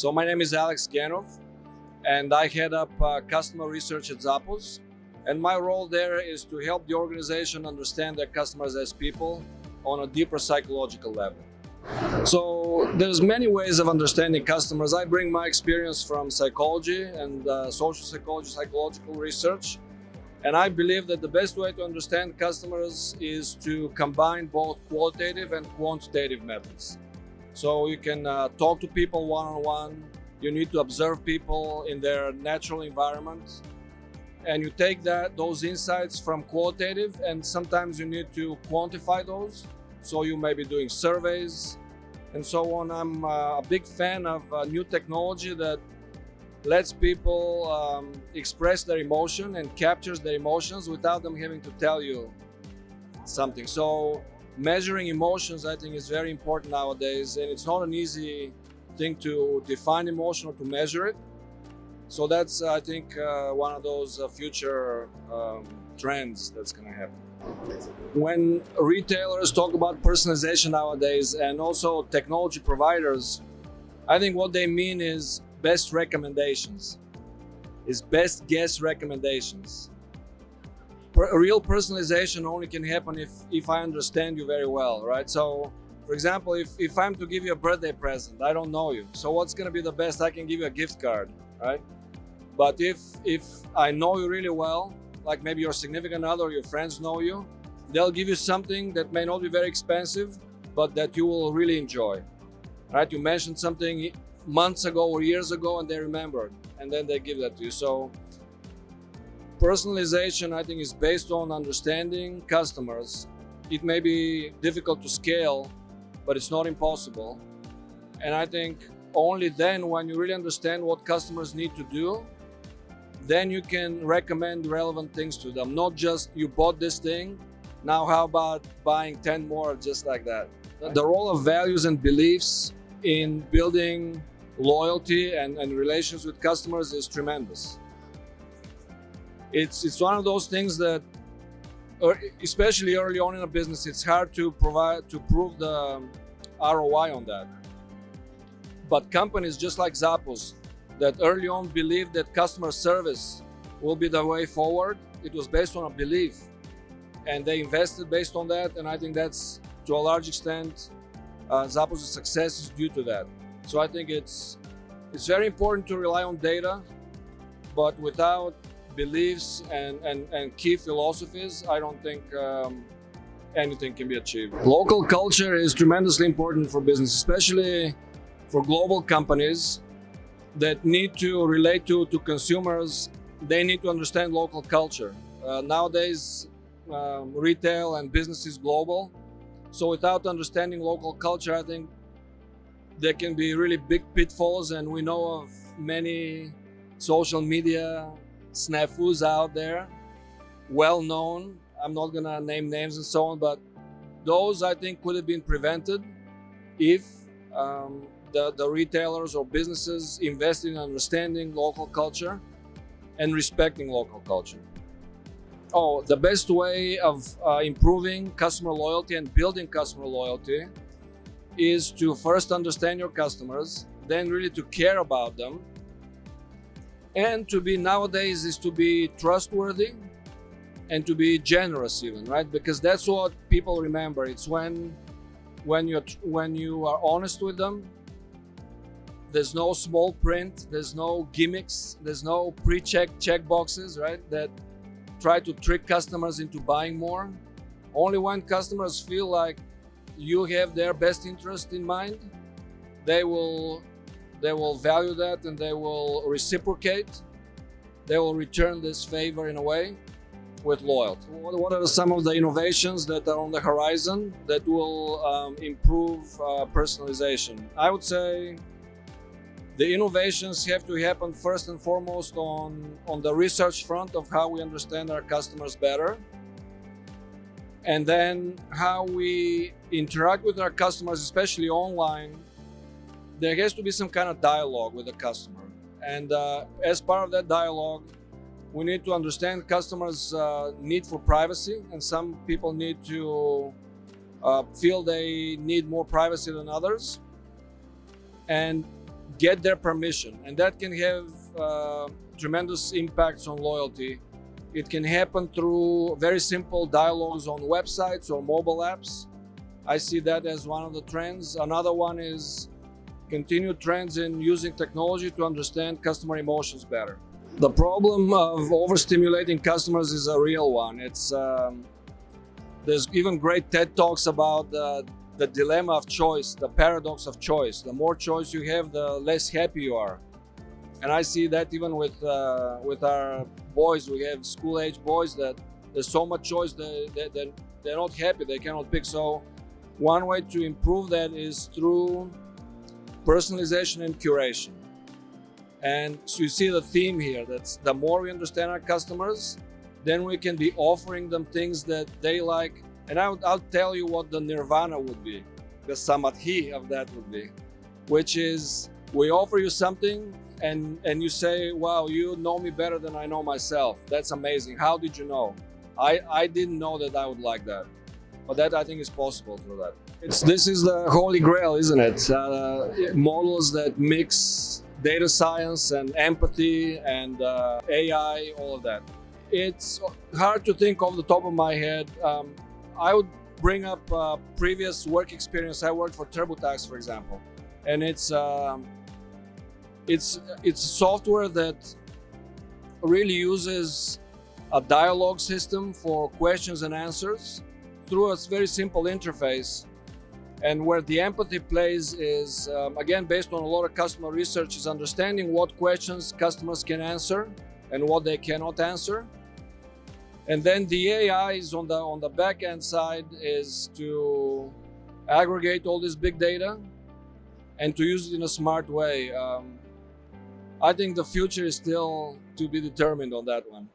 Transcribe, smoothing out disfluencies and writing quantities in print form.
So my name is Genov, and I head up customer research at Zappos. And my role there is to help the organization understand their customers as people on a deeper psychological level. So there's many ways of understanding customers. I bring my experience from psychology and social psychology, psychological research. And I believe that the best way to understand customers is to combine both qualitative and quantitative methods. So you can talk to people one-on-one. You need to observe people in their natural environment. And you take those insights from qualitative, and sometimes you need to quantify those. So you may be doing surveys and so on. I'm a big fan of new technology that lets people express their emotion and captures their emotions without them having to tell you something. So measuring emotions, I think, is very important nowadays, and it's not an easy thing to define emotion or to measure it. So that's, I think, one of those future trends that's going to happen. When retailers talk about personalization nowadays, and also technology providers, I think what they mean is best recommendations, is best guess recommendations. Real personalization only can happen if I understand you very well, right? So, for example, if I'm to give you a birthday present, I don't know you. So what's going to be the best? I can give you a gift card, right? But if I know you really well, like maybe your significant other or your friends know you, they'll give you something that may not be very expensive, but that you will really enjoy, right? You mentioned something months ago or years ago and they remembered, and then they give that to you. So personalization, I think, is based on understanding customers. It may be difficult to scale, but it's not impossible. And I think only then, when you really understand what customers need to do, then you can recommend relevant things to them. Not just, you bought this thing, now how about buying 10 more just like that? The role of values and beliefs in building loyalty and relations with customers is tremendous. It's one of those things that, especially early on in a business, it's hard to prove the ROI on that. But companies just like Zappos, that early on believed that customer service will be the way forward, it was based on a belief, and they invested based on that. And I think that's, to a large extent, Zappos' success is due to that. So I think it's very important to rely on data, but without beliefs and key philosophies, I don't think anything can be achieved. Local culture is tremendously important for business, especially for global companies that need to relate to consumers. They need to understand local culture. Nowadays, retail and business is global. So without understanding local culture, I think there can be really big pitfalls. And we know of many social media snafus out there, well known. I'm not gonna name names and so on, but those, I think, could have been prevented if the retailers or businesses invest in understanding local culture and respecting local culture. Oh, the best way of improving customer loyalty and building customer loyalty is to first understand your customers, then really to care about them, and to be, nowadays, is to be trustworthy and to be generous even, right? Because that's what people remember. It's when you are honest with them. There's no small print, there's no gimmicks, there's no pre-checked check boxes, right, that try to trick customers into buying more. Only when customers feel like you have their best interest in mind, they will value that, and they will reciprocate. They will return this favor in a way with loyalty. What are some of the innovations that are on the horizon that will improve personalization? I would say the innovations have to happen first and foremost on the research front of how we understand our customers better, and then how we interact with our customers, especially online. There has to be some kind of dialogue with the customer, and as part of that dialogue, we need to understand customers' need for privacy, and some people need to feel they need more privacy than others. And get their permission, and that can have tremendous impacts on loyalty. It can happen through very simple dialogues on websites or mobile apps. I see that as one of the trends. Another one is continued trends in using technology to understand customer emotions better. The problem of overstimulating customers is a real one. There's even great TED Talks about the dilemma of choice, the paradox of choice. The more choice you have, the less happy you are. And I see that even with our boys. We have school-age boys that there's so much choice that they're not happy, they cannot pick. So one way to improve that is through personalization and curation. And so you see the theme here, that's the more we understand our customers, then we can be offering them things that they like. And I'll tell you what the nirvana would be, the samadhi of that would be, which is we offer you something and you say, wow, you know me better than I know myself. That's amazing. How did you know? I didn't know that I would like that. But that I think is possible through that. This is the holy grail, isn't it? Models that mix data science and empathy and AI, all of that. It's hard to think off the top of my head. I would bring up previous work experience. I worked for TurboTax, for example, and it's software that really uses a dialogue system for questions and answers through a very simple interface. And where the empathy plays is, again, based on a lot of customer research, is understanding what questions customers can answer and what they cannot answer. And then the AI is on the back end side is to aggregate all this big data and to use it in a smart way. I think the future is still to be determined on that one.